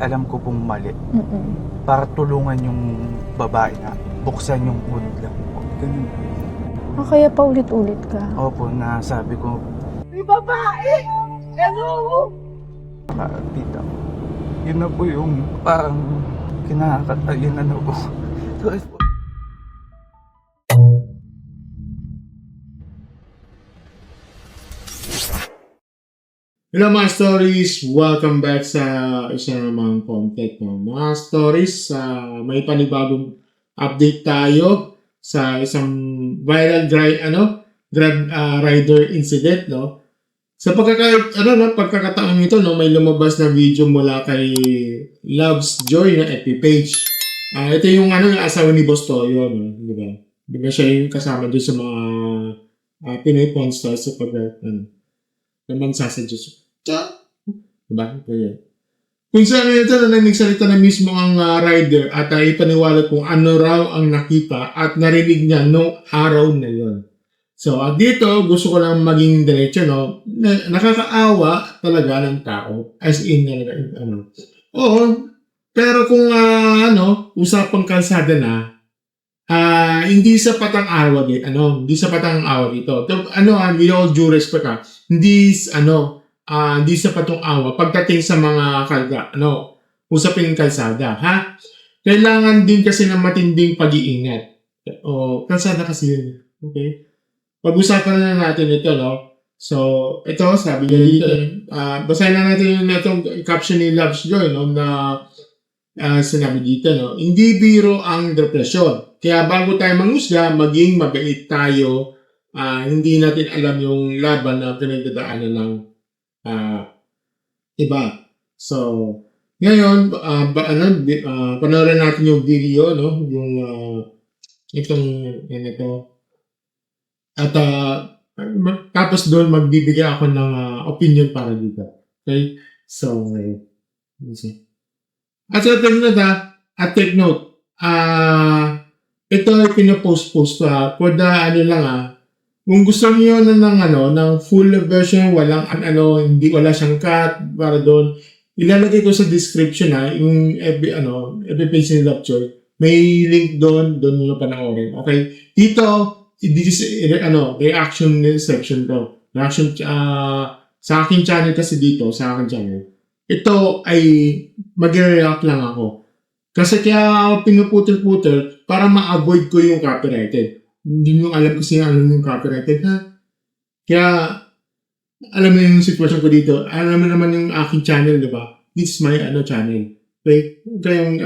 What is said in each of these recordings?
alam ko pong mali. Para tulungan yung babae na buksan yung hood lang po. Ganun. Kaya pa ulit-ulit ka? Opo, na sabi ko, May babae! Hello! tita, yun na po yung parang yun na po. Hello mga stories! Welcome back sa isang namang content ng mga stories. May panibagong update tayo sa isang viral Grab rider incident, no? Sa pagkakataon nito, no, may lumabas na video mula kay Loves Joy na FB page. Ito yung yung asawa ni Boss Toyo, no? Di ba? Di ba siya yung kasama doon sa mga Pinoy porn stars sa naman sasadya. Diba? Kaya. Kung saan ito na nagsalita na mismo ang rider at ipaniwala kung ano raw ang nakita at narinig niya noong araw na yon. So, dito gusto ko lang maging diretso, no? Nakakaawa talaga ng tao. As in, Oo, pero kung usapang kalsada na, hindi sapat ang awa dito. Hindi sapat ang awa dito. With all due respect, hindi sapat ang awa pagdating sa mga usapin ng kalsada, ha? Kailangan din kasi ng matinding pag-iingat. Kalsada kasi yun. Okay? Pag-usapan na natin ito, no? So, ito, sabi niya dito, basahin na natin itong caption ni Loves Joy, no? Na sinabi dito, no? Hindi biro ang depresyon. Kaya bago tayo mangusga, maging mabait tayo. Hindi natin alam yung laban na pinagdadaanan ng iba. So, ngayon, panoorin natin yung video, no? Yung ito. At tapos doon magbibigay ako ng opinion para dito. Okay? So, take note, ito ay pinopost-post for the kung gusto niyo ng full version, wala siyang cut para doon, ilalagay ko sa description yung FB page ni Lovejoy. May link doon niyo panoorin. Okay? Dito, this is reaction section to. Reaction sa aking channel kasi dito, sa aking channel. Ito ay magre-react lang ako. Kasi kaya ako pinuputol-putol para ma-avoid ko yung copyrighted. Hindi nyo alam kasi ano yung copyrighted, ha? Kaya, alam mo yung sitwasyon ko dito. Alam mo naman yung aking channel, di ba? This is my channel. Okay? Kaya yung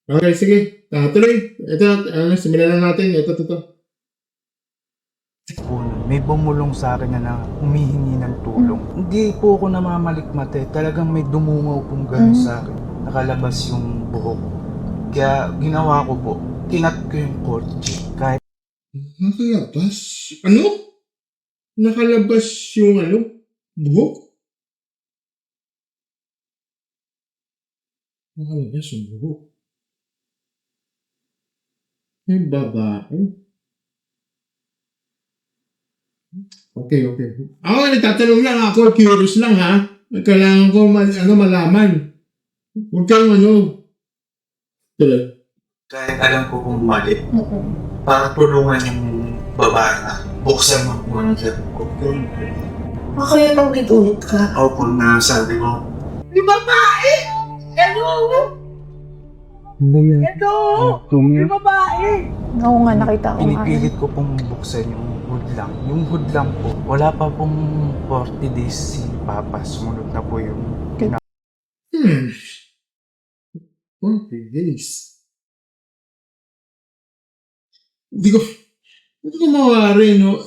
Okay, sige. Tuloy. Ito, simulan na natin. Ito. May bumulong sa akin na humihingi ng tulong. Hindi po ako namamalikmate. Talagang may dumungaw pong gano'n sa akin. Nakalabas yung buhok. Kaya ginawa ko po, kinat ko yung kotse. Kahit Nakalabas? Nakalabas yung buhok? Nakalabas yung buhok. May babae. Okay. Ako, nagtatanong lang ako. Curious lang, ha? Kailangan ko malaman. Huwag kang Tuloy. kahit alam ko kung mali, para tulungan yung babae na buksan mo yung ko. Kaya pa ulit-ulit ka? Opo, na sabi ko, May babae! Hello! Hello! May babae! Oo nga, nakita ko nga. pinipilit ko pong buksan yung hood lang. Yung hood lang po, wala pa pong 40 days si Papa. Sumunod na po yung 40 days. Hindi ko mawari, no?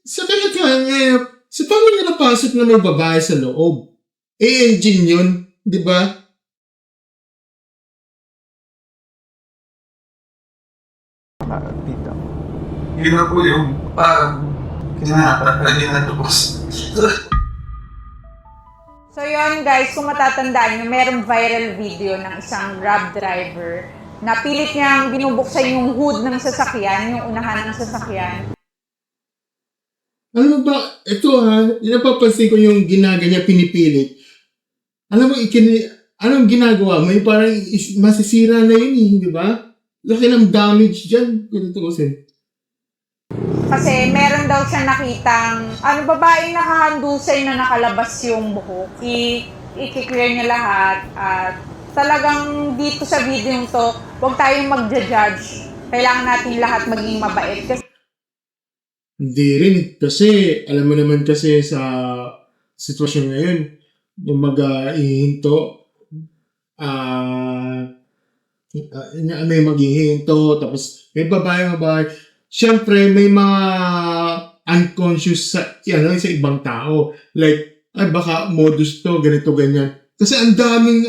Sa kanya, paano niya napasok na may babae sa loob? Engine yun, di ba? tita. Yun na po yung parang kinakatanin na lubos. So yun guys, kung matatandaan nyo, merong viral video ng isang Grab driver na pilit niyang binubuksan yung hood ng sasakyan, yung unahan ng sasakyan. Ano ba? Ito napapansin ko yung ginaganyan pinipilit. alam mo, anong ginagawa mo? Yung parang masisira na yun eh, di ba? Laki ng damage dyan. Kasi meron daw siya nakitang, babaeng nakahandusay na nakalabas yung buhok. I-clear niya lahat at talagang dito sa video to, huwag tayong magja-judge. Kailangan natin lahat maging mabait. Kasi Hindi rin. Kasi, alam mo naman kasi sa sitwasyon ngayon, yung mag-ihinto, may maghihinto, tapos may babae. Siyempre, may mga unconscious sa ibang tao. Like, ay baka modus to, ganito, ganyan. Kasi ang daming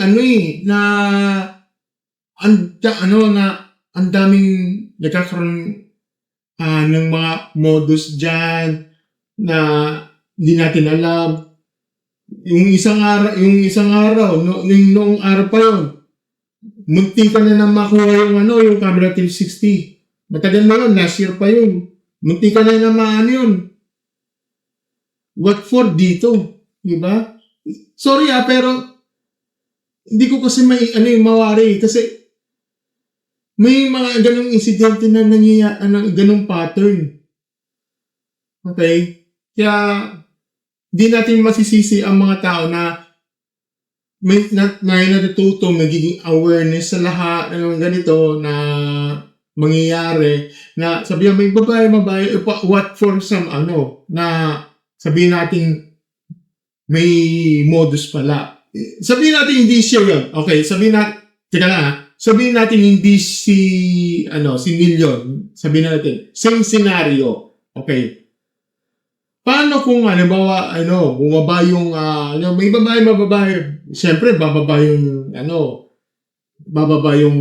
ang daming nagkakaroon ng mga modus dyan na hindi natin alam. Yung isang araw, noong araw pa yun, munti ka na makuha yung camera 360. Matagal na yun, last year pa yun. Munti ka na maano yun. What for dito? Diba? Sorry pero hindi ko kasi mawari kasi may mga ganong insidente na nangyayari, ganong pattern. Okay? Kaya, di natin masisisi ang mga tao na may natututo, magiging awareness sa lahat ng ganito na mangyayari, na sabihan may babae, what for some na sabihin natin may modus pala. Sabihin natin hindi siya yun. Okay, sabihin natin hindi si Million. Sabihin natin, same scenario. Okay. Paano kung bumaba yung may babae, siyempre bababa yung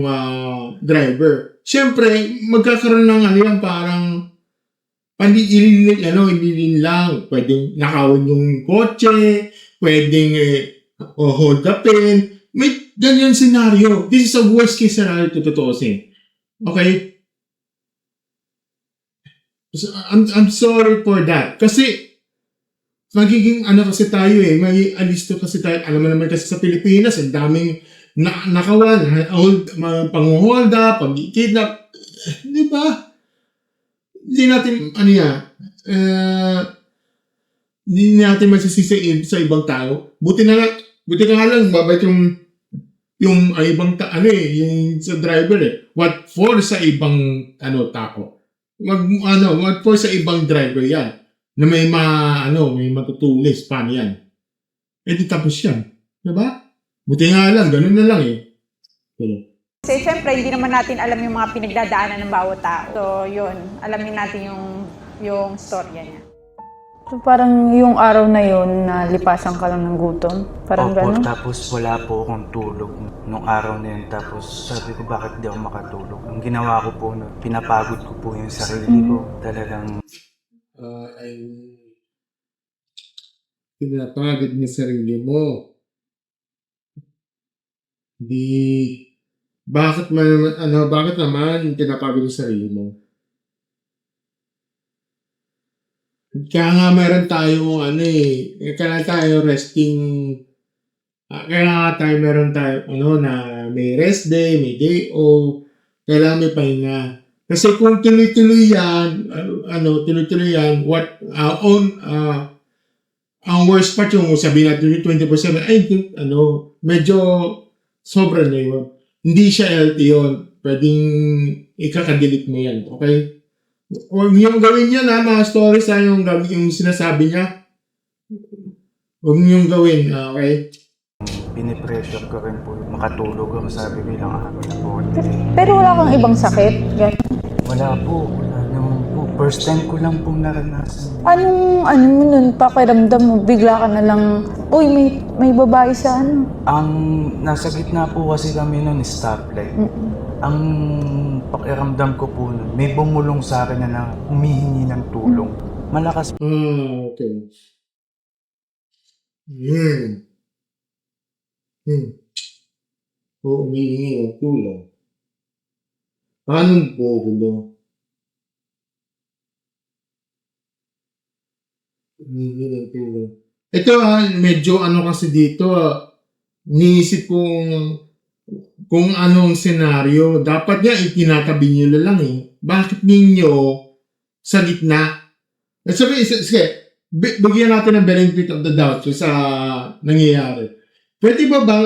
driver. Siyempre magkakaroon ng parang ililin lang. Pwedeng nakawin yung kotse, pwedeng hold the pen. May ganyan scenario. This is a worst case scenario tututusin. Okay? So, I'm sorry for that. Kasi, magiging kasi tayo may alisto kasi tayo. Alam mo naman kasi sa Pilipinas, ang daming nakawan, pang-hold-up, pag-kidnap. Di ba? Hindi natin masisisi sa ibang tao. Buti na nga lang, babait yung ibang yung sa driver What for sa ibang tao? What for sa ibang driver yan? Na may may matutulis. Paano yan? Di tapos yan. Diba? Buti nga lang, ganun na lang Kasi syempre, hindi naman natin alam yung mga pinagdadaanan ng bawat tao. So, yun. Alamin natin yung storya niya. So parang yung araw na yun, nalipasan ka lang ng gutom? Parang Opo, gano'n? tapos wala po akong tulog nung araw na yun. Tapos sabi ko, bakit di ako makatulog? Ang ginawa ko po, pinapagod ko po yung sarili ko. Talagang ay pinapagod mo sarili mo. Bakit naman pinapagod yung sarili mo? Kaya nga meron tayong kaya tayo resting, meron tayo na may rest day, may day off, kailangan may pahinga. Kasi kung tuloy-tuloy yan, ang worst part yung sabihin natin 24/7, medyo sobra na yun. Hindi siya healthy yun. Pwedeng ikakadelete mo yan, okay? Huwag niyong gawin yan mga stories yung sinasabi niya. Huwag niyong gawin, okay? pinipressure ko rin po. Makatulog ako, sabi bilang amin na po. Pero wala kang ibang sakit? Wala po. Wala naman po. First time ko lang pong naranasan. Anong mo nun, pakiramdam mo, bigla ka na lang, uy, may babae sa Ang nasa gitna po kasi kami nun, stoplight. Ang pakiramdam ko po nun, may bumulong sa akin na humihingi ng tulong. Malakas. Okay. Humihingi ng tulong. Paano po gulo? Humihingi ng tulong. Ito medyo kasi dito, Iniisip kung anong senaryo. Dapat nga itinatabi nyo na lang eh. Bakit ninyo sa gitna? At sabi, sige, bigyan natin ng benefit of the doubt sa nangyayari. Pwede ba bang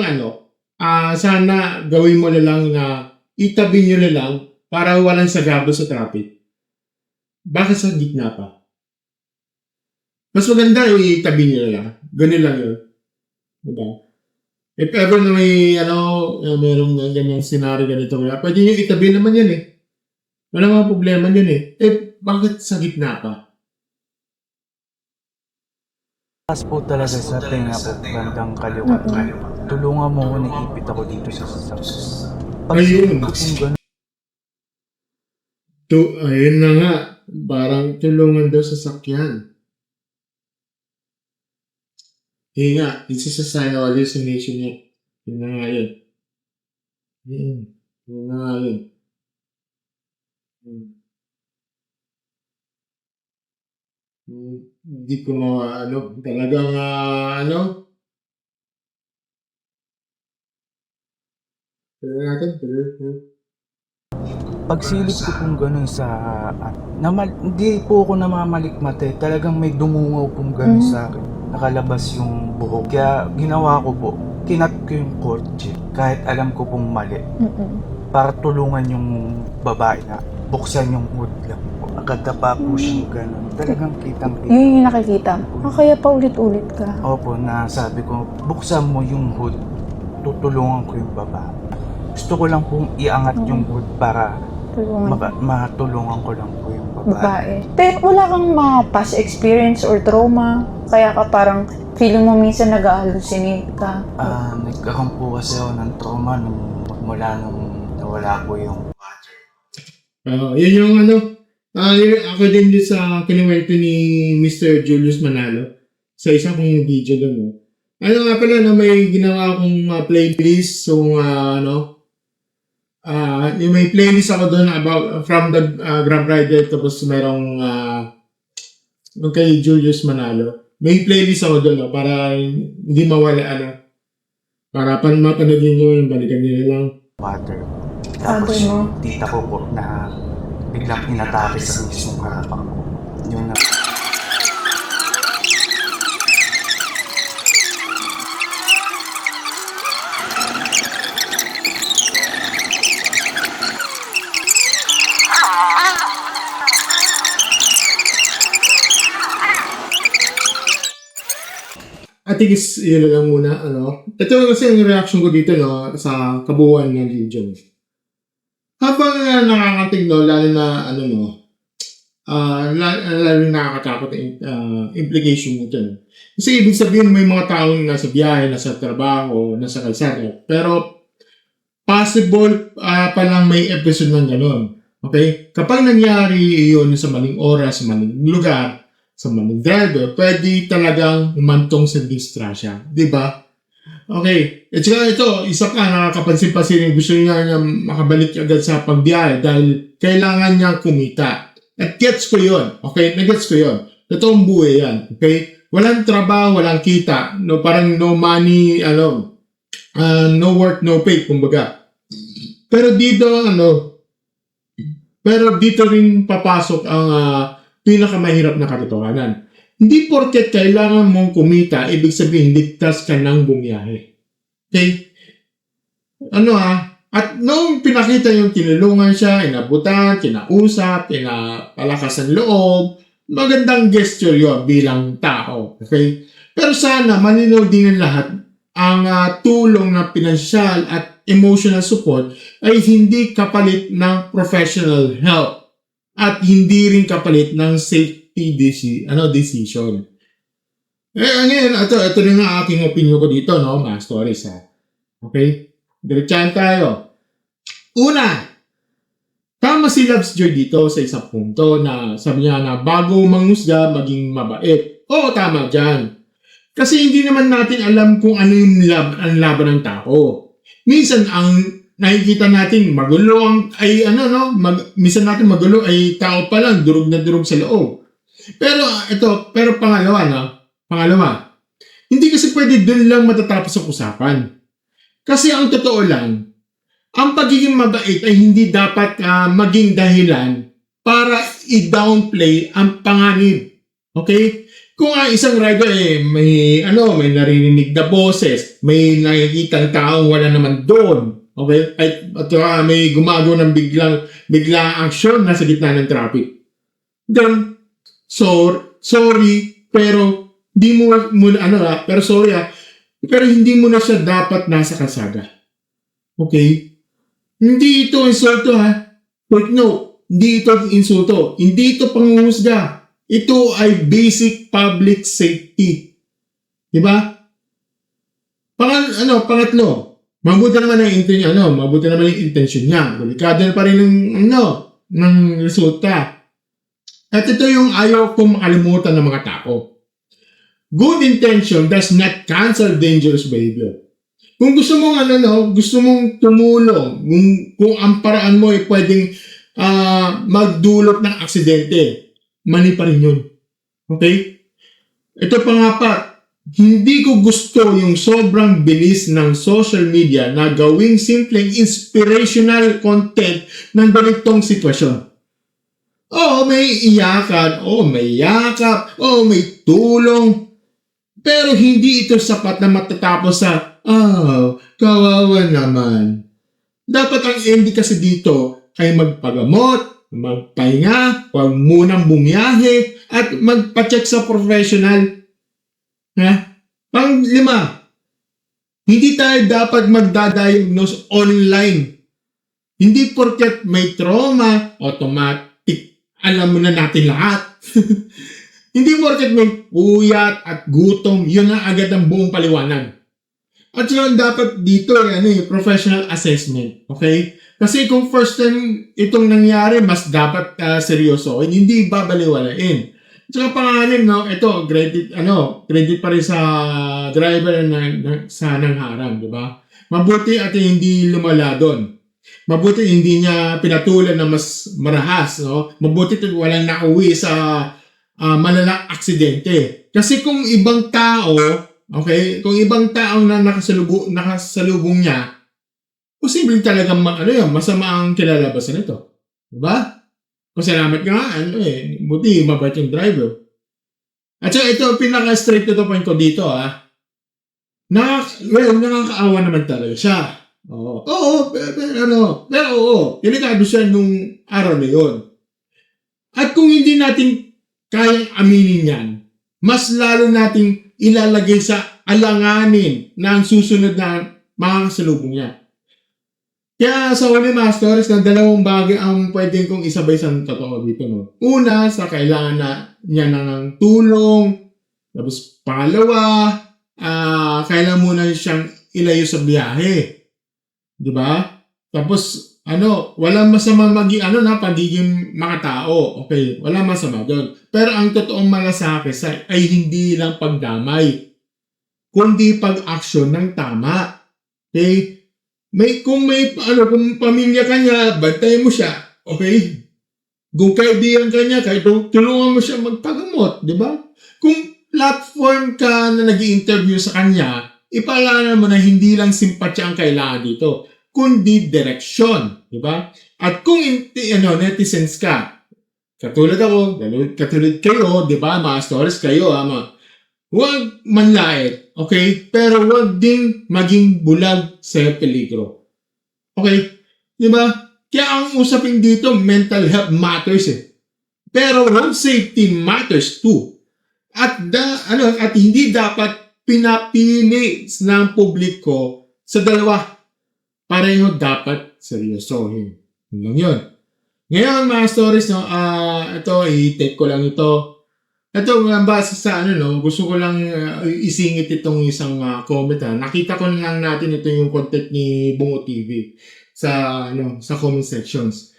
sana gawin mo na lang na itabi nyo na lang para walang sagabal sa traffic? Bakit sa gitna pa? Mas maganda itabi nyo na lang. Ganun lang yun. Diba? If ever na may, merong ganyang scenario ganito, pwede nyo itabi naman yan eh. Wala mga problema yun eh. Bakit sa gitna pa? Pas po talaga sa tenga ko, bandang kaliwa. Tulungan mo ko, naipit ako dito sa sasakyan. Ayun. Kung ganun, Ayun na nga. Parang tulungan daw sa sakyan. Yun nga. This is a sign of hallucination niya. Yun na nga yun. Yun na nga yun. Hindi ko talagang natin. pagsilip ko pong ganun sa... hindi po ako namamalikmate. Talagang may dumungaw pong ganun sa akin. Nakalabas yung buhok. Kaya ginawa ko po, kinat ko yung kotse. Kahit alam ko pong mali. Para tulungan yung babae na buksan yung hood lang po. Nakadapa po siyang ganun. Talagang kitang-kita. Yun yung nakikita mo. Kaya pa ulit-ulit ka. Opo, na sabi ko, buksan mo yung hood. Tutulungan ko yung babae. Gusto ko lang pong iangat yung hood para Tulungan. matulungan ko lang po yung babae. Babae. Pero wala kang mga past experience or trauma. Kaya ka parang feeling mo minsan nag-hallucinate ka. Nagkakaroon po kasi ako ng trauma mula nung nawala ko yung water. Yun yung ako din sa kinuwento ni Mr. Julius Manalo sa isang kong video doon. Nga pala na may ginawa akong playlist. So, may playlist ako doon about from the Grab Rider, tapos merong kay Julius Manalo. May playlist ako doon para hindi mawala para mapanagin nyo yung balikan nyo lang. Water. Tapos Sabi mo? yung tita ko po na biglang inatake sa mismong harapan ko. Yun na. I think yun lang muna, Ito kasi yung reaction ko dito, sa kabuuan ng video. Habang nakakatig, lalo na, lalo nakakatakot ang implication nito. Kasi ibig sabihin, may mga taong nasa biyahe, nasa trabaho, nasa kalsada. Pero, possible palang may episode ng gano'n. Okay? Kapag nangyari yun sa maling oras, sa maling lugar, sa maling driver, pwede talagang umantong sa distrasya. Diba? Okay. At saka ito, isa pa nakakapansin-pansin, gusto niya makabalik agad sa pagbiyahe dahil kailangan niya kumita. At gets ko yun. Okay? Nagets ko yun. Totoong buhay yan. Okay? Walang trabaho, walang kita. No, parang no money, no work, no pay, kumbaga. Pero dito rin papasok ang pinakamahirap na katotohanan. Hindi porket kailangan mong kumita, ibig sabihin, ligtas ka ng bumiyahe. Okay? At nung pinakita yung tinulungan siya, inabutan, kinausap, pinapalakas ang loob, magandang gesture yon bilang tao. Okay? Pero sana, maninaw din ng lahat, ang tulong na pinansyal at emotional support ay hindi kapalit ng professional help. At hindi rin kapalit ng safety decision. Ngayon, ito rin ang aking opinion ko dito, mga stories, Okay? Diretsahan tayo. Una, tama si Loves Joy dito sa isang punto na sabi niya na bago manghusga, maging mabait. Oo, tama dyan. Kasi hindi naman natin alam kung ano yung laban ng tao. Minsan, ang nakikita natin magulo minsan natin magulo ay tao pa lang, durog na durog sa loob. Pero pangalawa, hindi kasi pwede doon lang matatapos ang usapan. Kasi ang totoo lang, ang pagiging mabait ay hindi dapat maging dahilan para i-downplay ang panganib. Okay? Kung ang isang rider may naririnig na boses, may nakikitang taong wala naman doon, okay? At may gumagawa ng biglang aksyon nasa gitna ng traffic. Then, sorry, pero pero hindi mo na siya dapat nasa kalsada. Okay? Hindi ito insulto Take note, hindi ito insulto. Hindi ito pangungusga. Ito ay basic public safety. Diba? Pangatlo, mabuti naman yung intention niya. Delikado na pa rin ng resulta. At ito yung ayaw kong makalimutan ng mga tao. Good intention does not cancel dangerous behavior. Kung gusto mong tumulong, kung ang paraan mo ay pwedeng magdulot ng aksidente, mali pa rin yun. Okay? Ito pangapat, hindi ko gusto yung sobrang bilis ng social media na gawing simpleng inspirational content ng ganitong sitwasyon. May iyakan, may yakap, may tulong, pero hindi ito sapat na matatapos sa kawawa naman. Dapat ang ending kasi dito ay magpagamot, magpahinga, huwag munang bumiyahe, at magpa-check sa professional. Pang-5, hindi tayo dapat magdadiagnose online. Hindi porket may trauma, automatic, alam mo na natin lahat. Hindi porket may puyat at gutom, yun na agad ang buong paliwanag. At yun dapat dito, professional assessment. Okay? Kasi kung first time itong nangyari, mas dapat seryoso. Hindi babaliwalain. Tsaka pangalan, ito, credit pa rin sa driver sa nangharang, di ba? Mabuti at hindi lumala doon. Mabuti hindi niya pinatulan na mas marahas, no? Mabuti walang nauwi sa malalang aksidente. Kasi kung ibang tao, kung ibang taong na nakasalubong niya, posibleng talagang masama ang kilalabasan nito. Diba? Pasalamat nga, buti mabait yung driver. At so ito, pinaka-straight to the point ko dito, nakakaawa naman talaga siya. Pero delikado siya nung araw na yun. At kung hindi natin kayang aminin yan, mas lalo nating ilalagay sa alanganin na ang susunod na makakasalubong niya. Kaya sa huli mga stories na dalawang bagay ang pwedeng kong isabay sa totoo dito. No? Una, sa kailangan niya ng tulong. Tapos pangalawa, kailangan muna siyang ilayo sa biyahe. Diba? Tapos, walang masama pagiging mga tao. Okay, walang masama doon. Pero ang totoong malasakit ay hindi lang pagdamay, kundi pag-aksyon ng tama. Okay? Kung pamilya ka niya, bantayan mo siya. Okay? Kung kaibigan ka niya, tulungan mo siya magpagamot. Diba? Kung platform ka na nag-i-interview sa kanya, ipaalala mo na hindi lang simpatya ang kailangan dito, kundi direksyon. Diba? At kung netizens ka, katulad ako, katulad kayo, diba? Mga stories kayo, huwag manlait, okay? Pero huwag din maging bulag sa peligro. Okay? Diba? Kaya ang usapin dito, mental health matters Pero road safety matters too. At hindi dapat pinapili ng publiko sa dalawa. Pareho dapat seryosohin. Yun. Ngayon, mga stories, ito, i-take ko lang ito. Ito, base sa gusto ko lang isingit itong isang comment. Nakita ko lang natin ito yung content ni Bungo TV sa comment sections.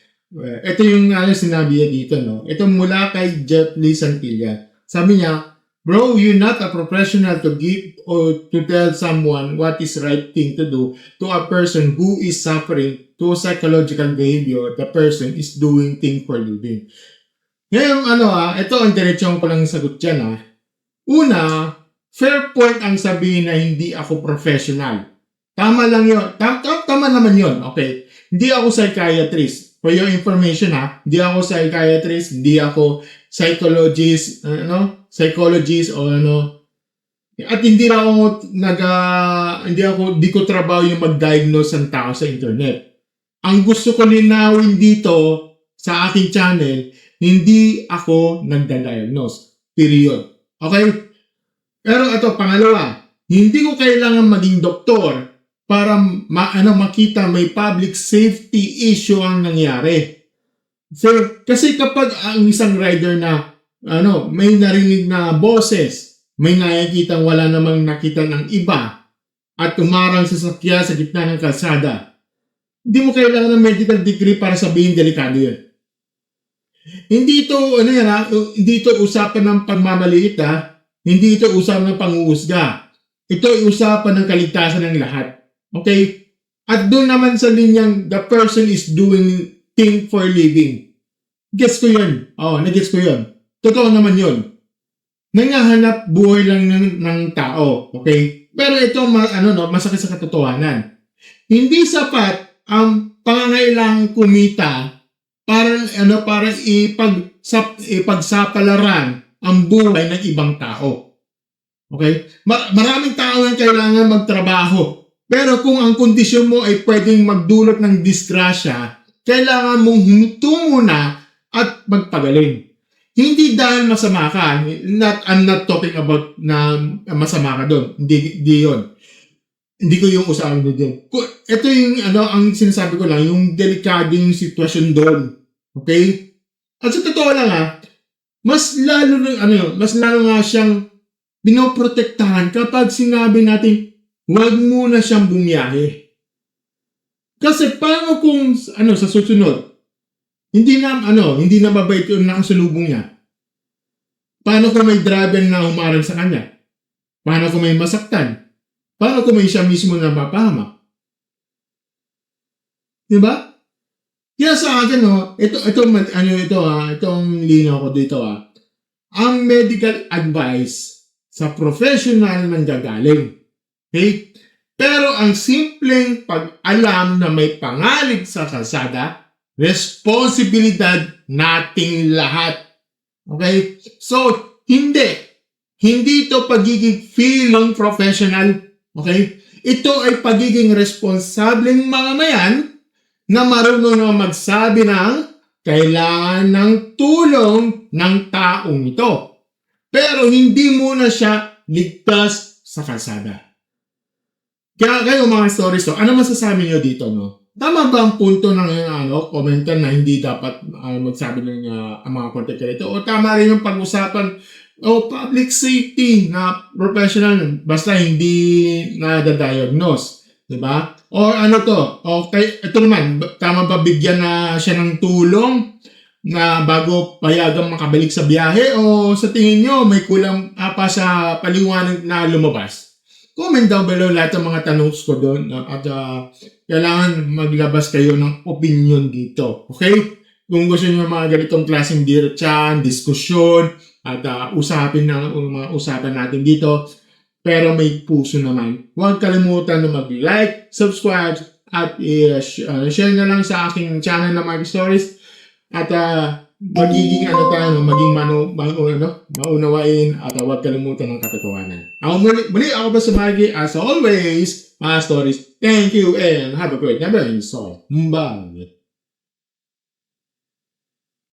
Ito yung sinabi niya dito, no? Ito mula kay Jeff Lee Santilla. Sabi niya, bro, you're not a professional to give or to tell someone what is right thing to do to a person who is suffering to psychological behavior the person is doing thing for living. Ngayon, ito ang diretsyon ko lang sagot dyan, Una, fair point ang sabihin na hindi ako professional. Tama lang yun. Tama naman yun. Okay. Hindi ako psychiatrist. For your information ha, hindi ako psychiatrist, hindi ako psychologist o at hindi ko trabaho yung mag-diagnose ng tao sa internet. Ang gusto ko linawin dito sa aking channel, hindi ako nagda-diagnose. Period. Okay? Pero ito, pangalawa, hindi ko kailangan maging doktor para makita may public safety issue ang nangyari. So, kasi kapag ang isang rider na may narinig na boses, may nakikita wala namang nakita ng iba at umarang sa sakya sa gitna ng kalsada, hindi mo kailangan ng medical degree para sabihin delikado yun. Hindi ito usapan ng pagmamaliit hindi ito usapan ng panguusga. Ito ay usapan ng kaligtasan ng lahat. Okay? At doon naman sa linyang the person is doing thing for living. Gets ko yun. Nagets ko yun. Totoo naman yun. Nangahanap buhay lang ng tao. Okay? Pero ito, masakit sa katotohanan. Hindi sapat ang pangangailangang kumita para ipagsapalaran ang buhay ng ibang tao. Okay? Maraming tao ang kailangan magtrabaho. Pero kung ang kondisyon mo ay pwedeng magdulot ng disgrasya, kailangan mong huminto muna at magpagaling. Hindi dahil masama ka. I'm not talking about na masama ka doon. Hindi yun. Hindi ko yung usapan doon. Ito yung ang sinasabi ko lang, yung delikadong sitwasyon doon. Okay? At sa totoo lang mas lalo nga siyang binoprotektahan kapag sinabi natin huwag muna siyang bumiyahe. Kasi paano kung sa susunod hindi na mabait yung nakasalubong niya? Paano kung may driver na humarang sa kanya? Paano kung may masaktan? Paano kung may siya mismo na mapahamak? Diba? Kaya sa akin, itong linaw ko dito, ang medical advice sa professional nang gagaling. Okay? Pero ang simpleng pag-alam na may pangalig sa kalsada, responsibilidad nating lahat. Okay? So, hindi ito pagiging feeling professional. Okay? Ito ay pagiging responsableng mamamayan na marunong na magsabi ng kailangan ng tulong ng taong ito. Pero hindi muna siya ligtas sa kalsada. Kaya kayo mga stories ano masasabi niyo dito, Tama ba ang punto ng commenter na hindi dapat magsabi ng ang mga content creator? O tama rin yung pag-usapan public safety na professional basta hindi na-diagnose, di ba? O okay, ito naman, tama ba bigyan na siya ng tulong na bago payagang makabalik sa biyahe o sa tingin nyo may kulang pa sa paliwanag na lumabas? Comment down below lahat ng mga tanong ko doon at kailangan maglabas kayo ng opinion dito. Okay? Kung gusto niyo mga ganitong klaseng diretsyan, diskusyon at usapin ng mga usapan natin dito pero may puso naman. Huwag kalimutan na mag-like, subscribe at share na lang sa aking channel na Marky Stories at magiging maunawain at huwag kalimutan ng katotohanan. Muli ako ba sa Marky as always, mga stories. Thank you and have a great night. Bye.